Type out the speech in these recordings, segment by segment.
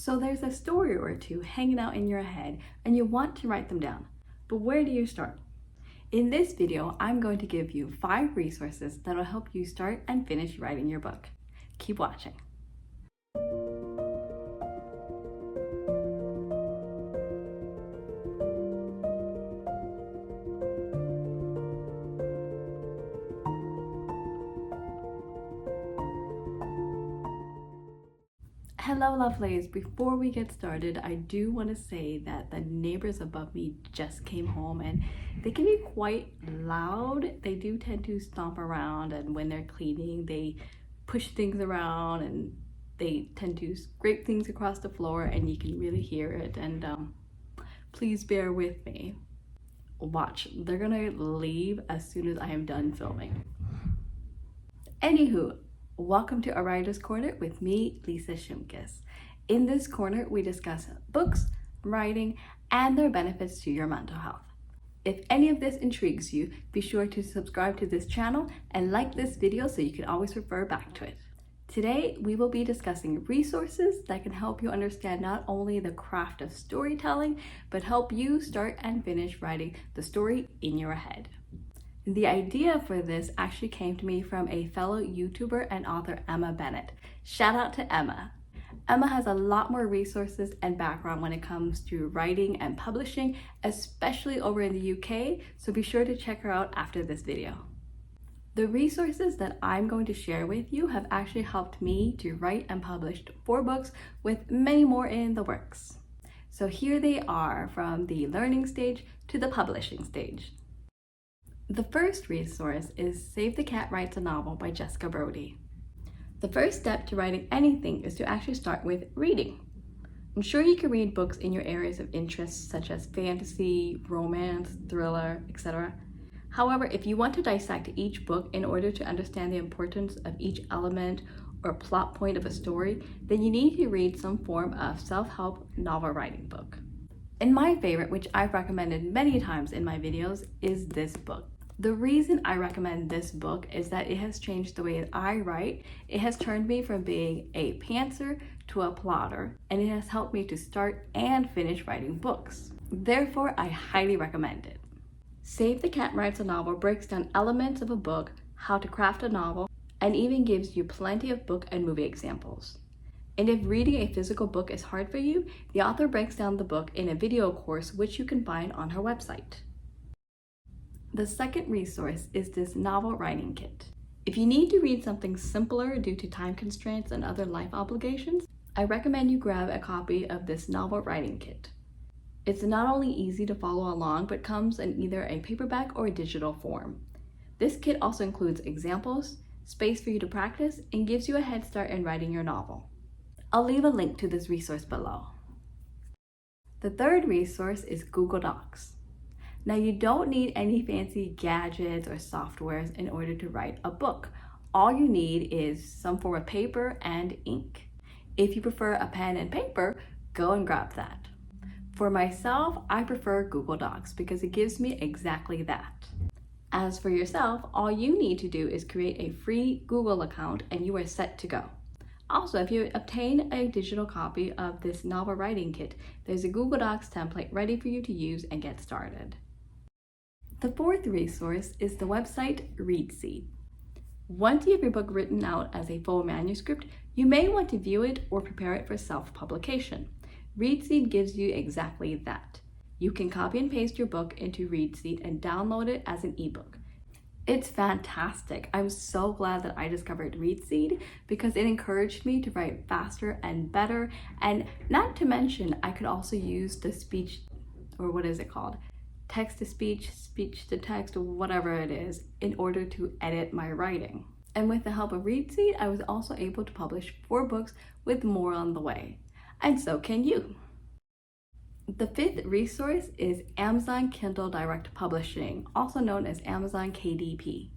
So there's a story or two hanging out in your head and you want to write them down, but where do you start? In this video, I'm going to give you 5 resources that will help you start and finish writing your book. Keep watching. Hello lovelies, before we get started, I do want to say that the neighbors above me just came home and they can be quite loud. They do tend to stomp around, and when they're cleaning they push things around and they tend to scrape things across the floor, and you can really hear it. And please bear with me. Watch, they're gonna leave as soon as I am done filming. Anywho, welcome to A Writer's Corner with me, Lisa Shimkus. In this corner, we discuss books, writing, and their benefits to your mental health. If any of this intrigues you, be sure to subscribe to this channel and like this video so you can always refer back to it. Today, we will be discussing resources that can help you understand not only the craft of storytelling, but help you start and finish writing the story in your head. The idea for this actually came to me from a fellow YouTuber and author, Emma Bennett. Shout out to Emma. Emma has a lot more resources and background when it comes to writing and publishing, especially over in the UK, so be sure to check her out after this video. The resources that I'm going to share with you have actually helped me to write and publish 4 books, with many more in the works. So here they are, from the learning stage to the publishing stage. The first resource is Save the Cat Writes a Novel by Jessica Brody. The first step to writing anything is to actually start with reading. I'm sure you can read books in your areas of interest, such as fantasy, romance, thriller, etc. However, if you want to dissect each book in order to understand the importance of each element or plot point of a story, then you need to read some form of self-help novel writing book. And my favorite, which I've recommended many times in my videos, is this book. The reason I recommend this book is that it has changed the way that I write. It has turned me from being a pantser to a plotter, and it has helped me to start and finish writing books. Therefore, I highly recommend it. Save the Cat Writes a Novel breaks down elements of a book, how to craft a novel, and even gives you plenty of book and movie examples. And if reading a physical book is hard for you, the author breaks down the book in a video course, which you can find on her website. The second resource is this novel writing kit. If you need to read something simpler due to time constraints and other life obligations, I recommend you grab a copy of this novel writing kit. It's not only easy to follow along, but comes in either a paperback or a digital form. This kit also includes examples, space for you to practice, and gives you a head start in writing your novel. I'll leave a link to this resource below. The third resource is Google Docs. Now, you don't need any fancy gadgets or softwares in order to write a book. All you need is some form of paper and ink. If you prefer a pen and paper, go and grab that. For myself, I prefer Google Docs because it gives me exactly that. As for yourself, all you need to do is create a free Google account and you are set to go. Also, if you obtain a digital copy of this novel writing kit, there's a Google Docs template ready for you to use and get started. The fourth resource is the website ReadSeed. Once you have your book written out as a full manuscript, you may want to view it or prepare it for self-publication. ReadSeed gives you exactly that. You can copy and paste your book into ReadSeed and download it as an ebook. It's fantastic. I'm so glad that I discovered ReadSeed because it encouraged me to write faster and better, and not to mention I could also use the speech, or what is it called? Text-to-speech, speech-to-text, whatever it is, in order to edit my writing. And with the help of ReadSeed, I was also able to publish 4 books with more on the way. And so can you. The fifth resource is Amazon Kindle Direct Publishing, also known as Amazon KDP.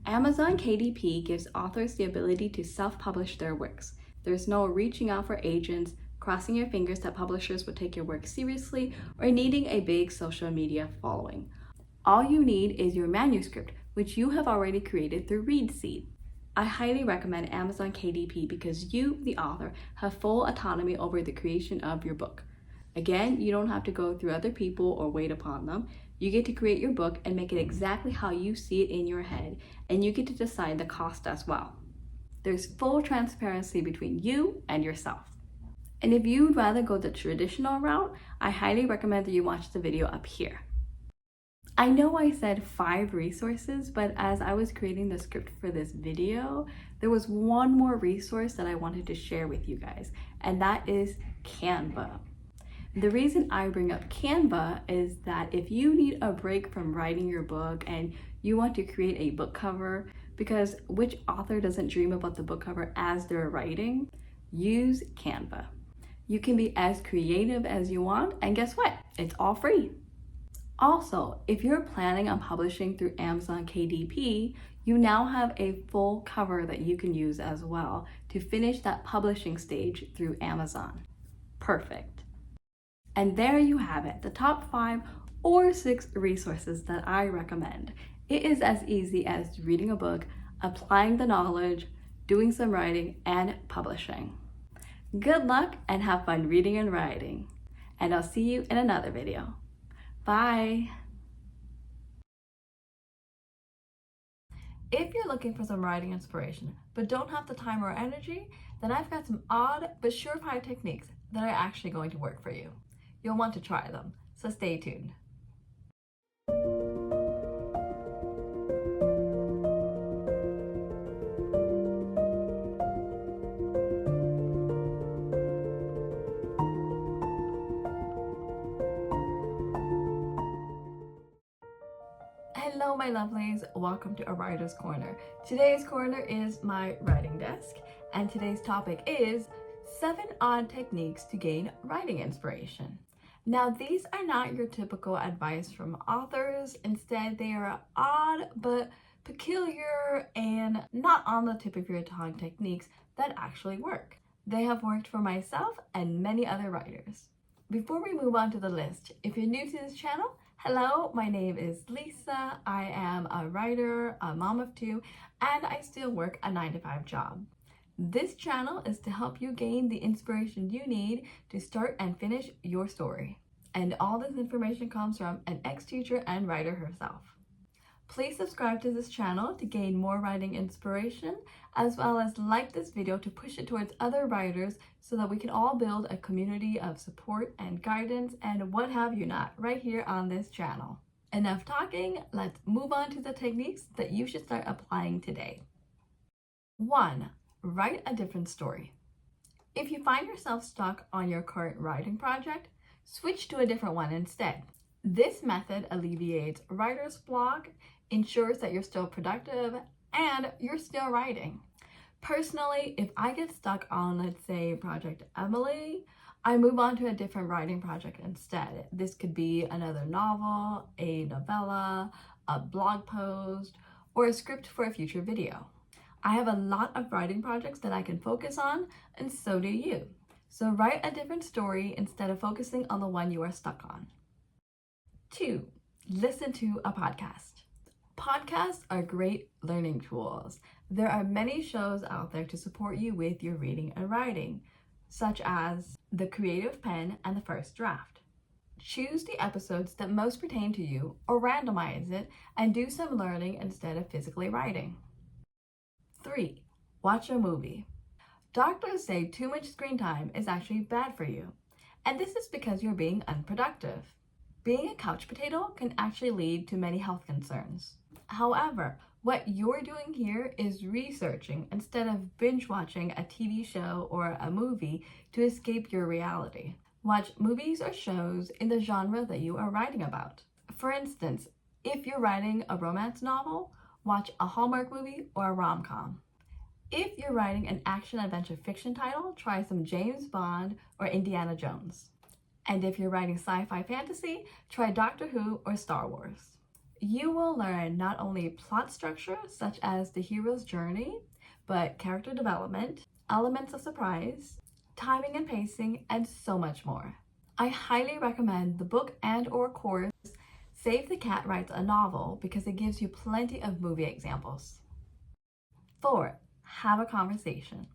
Amazon KDP gives authors the ability to self-publish their works. There's no reaching out for agents, crossing your fingers that publishers will take your work seriously, or needing a big social media following. All you need is your manuscript, which you have already created through ReadSeed. I highly recommend Amazon KDP because you, the author, have full autonomy over the creation of your book. Again, you don't have to go through other people or wait upon them. You get to create your book and make it exactly how you see it in your head, and you get to decide the cost as well. There's full transparency between you and yourself. And if you'd rather go the traditional route, I highly recommend that you watch the video up here. I know I said 5 resources, but as I was creating the script for this video, there was one more resource that I wanted to share with you guys, and that is Canva. The reason I bring up Canva is that if you need a break from writing your book and you want to create a book cover, because which author doesn't dream about the book cover as they're writing, use Canva. You can be as creative as you want, and guess what? It's all free. Also, if you're planning on publishing through Amazon KDP, you now have a full cover that you can use as well to finish that publishing stage through Amazon. Perfect. And there you have it, the top 5 or 6 resources that I recommend. It is as easy as reading a book, applying the knowledge, doing some writing, and publishing. Good luck and have fun reading and writing. And I'll see you in another video. Bye! If you're looking for some writing inspiration but don't have the time or energy, then I've got some odd but surefire techniques that are actually going to work for you. You'll want to try them, so stay tuned. Hello my lovelies, welcome to A Writer's Corner. Today's corner is my writing desk, and today's topic is 7 odd techniques to gain writing inspiration. Now these are not your typical advice from authors, instead they are odd but peculiar and not on the tip of your tongue techniques that actually work. They have worked for myself and many other writers. Before we move on to the list, if you're new to this channel, hello, my name is Lisa. I am a writer, a mom of 2, and I still work a 9-to-5 job. This channel is to help you gain the inspiration you need to start and finish your story. And all this information comes from an ex-teacher and writer herself. Please subscribe to this channel to gain more writing inspiration, as well as like this video to push it towards other writers so that we can all build a community of support and guidance and what have you not right here on this channel. Enough talking, let's move on to the techniques that you should start applying today. 1. Write a different story. If you find yourself stuck on your current writing project, switch to a different one instead. This method alleviates writer's block, ensures that you're still productive, and you're still writing. Personally, if I get stuck on, let's say, Project Emily, I move on to a different writing project instead. This could be another novel, a novella, a blog post, or a script for a future video. I have a lot of writing projects that I can focus on, and so do you. So write a different story instead of focusing on the one you are stuck on. 2. Listen to a podcast. Podcasts are great learning tools. There are many shows out there to support you with your reading and writing, such as The Creative Pen and The First Draft. Choose the episodes that most pertain to you or randomize it and do some learning instead of physically writing. 3. Watch a movie. Doctors say too much screen time is actually bad for you, and this is because you're being unproductive. Being a couch potato can actually lead to many health concerns. However, what you're doing here is researching instead of binge watching a TV show or a movie to escape your reality. Watch movies or shows in the genre that you are writing about. For instance, if you're writing a romance novel, watch a Hallmark movie or a rom-com. If you're writing an action-adventure fiction title, try some James Bond or Indiana Jones. And if you're writing sci-fi fantasy, try Doctor Who or Star Wars. You will learn not only plot structure, such as the hero's journey, but character development, elements of surprise, timing and pacing, and so much more. I highly recommend the book and/or course Save the Cat Writes a Novel because it gives you plenty of movie examples. 4. have a conversation.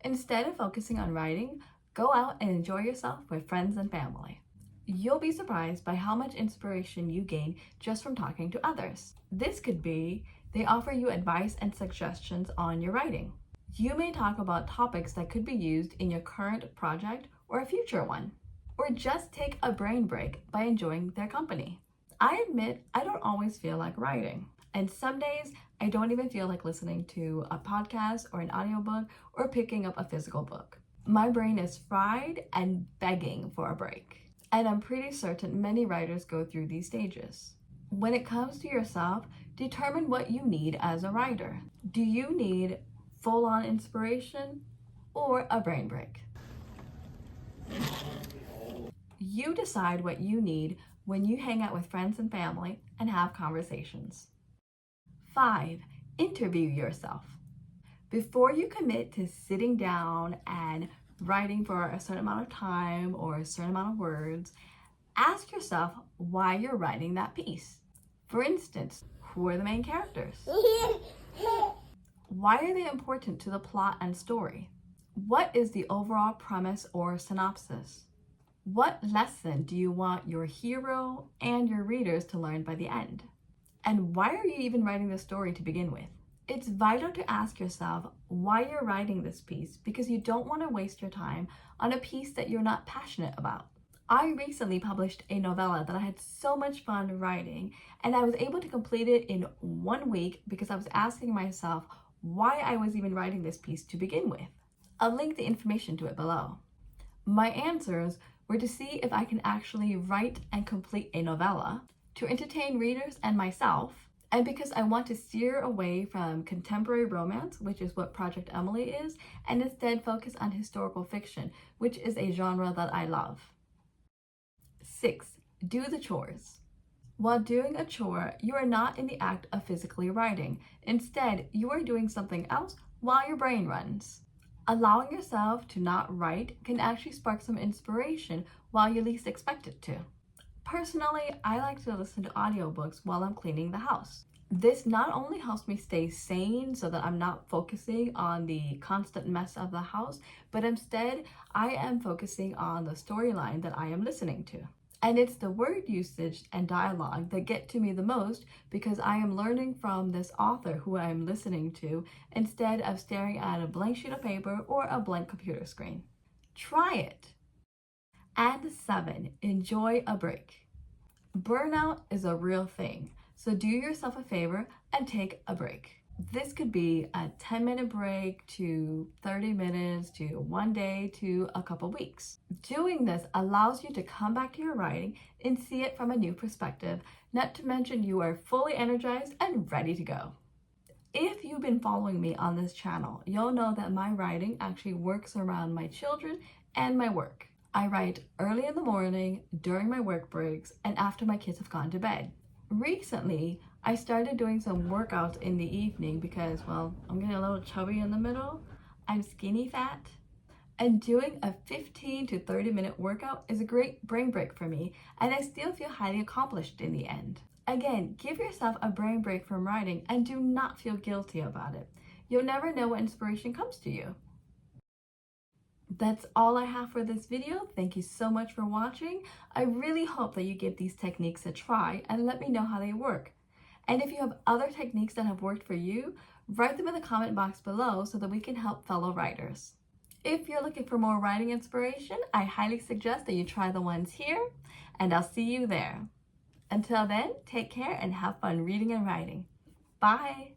Instead of focusing on writing, go out and enjoy yourself with friends and family. You'll be surprised by how much inspiration you gain just from talking to others. This could be they offer you advice and suggestions on your writing. You may talk about topics that could be used in your current project or a future one. Or just take a brain break by enjoying their company. I admit I don't always feel like writing. And some days I don't even feel like listening to a podcast or an audiobook or picking up a physical book. My brain is fried and begging for a break. And I'm pretty certain many writers go through these stages. When it comes to yourself, determine what you need as a writer. Do you need full-on inspiration or a brain break? You decide what you need when you hang out with friends and family and have conversations. 5. Interview yourself. Before you commit to sitting down and writing for a certain amount of time or a certain amount of words, ask yourself why you're writing that piece. For instance, who are the main characters? Why are they important to the plot and story? What is the overall premise or synopsis? What lesson do you want your hero and your readers to learn by the end? And why are you even writing this story to begin with? It's vital to ask yourself why you're writing this piece, because you don't want to waste your time on a piece that you're not passionate about. I recently published a novella that I had so much fun writing, and I was able to complete it in 1 week because I was asking myself why I was even writing this piece to begin with. I'll link the information to it below. My answers were to see if I can actually write and complete a novella, to entertain readers and myself, and because I want to steer away from contemporary romance, which is what Project Emily is, and instead focus on historical fiction, which is a genre that I love. 6. Do the chores. While doing a chore, you are not in the act of physically writing. Instead, you are doing something else while your brain runs. Allowing yourself to not write can actually spark some inspiration while you least expect it to. Personally, I like to listen to audiobooks while I'm cleaning the house. This not only helps me stay sane so that I'm not focusing on the constant mess of the house, but instead I am focusing on the storyline that I am listening to. And it's the word usage and dialogue that get to me the most, because I am learning from this author who I am listening to instead of staring at a blank sheet of paper or a blank computer screen. Try it. And 7, enjoy a break. Burnout is a real thing, so do yourself a favor and take a break. This could be a 10-minute break to 30 minutes to 1 day to a couple weeks. Doing this allows you to come back to your writing and see it from a new perspective, not to mention you are fully energized and ready to go. If you've been following me on this channel, you'll know that my writing actually works around my children and my work. I write early in the morning, during my work breaks, and after my kids have gone to bed. Recently, I started doing some workouts in the evening because, well, I'm getting a little chubby in the middle. I'm skinny fat. And doing a 15 to 30 minute workout is a great brain break for me, and I still feel highly accomplished in the end. Again, give yourself a brain break from writing and do not feel guilty about it. You'll never know what inspiration comes to you. That's all I have for this video. Thank you so much for watching. I really hope that you give these techniques a try and let me know how they work. And if you have other techniques that have worked for you, write them in the comment box below so that we can help fellow writers. If you're looking for more writing inspiration, I highly suggest that you try the ones here, and I'll see you there. Until then, take care and have fun reading and writing. Bye!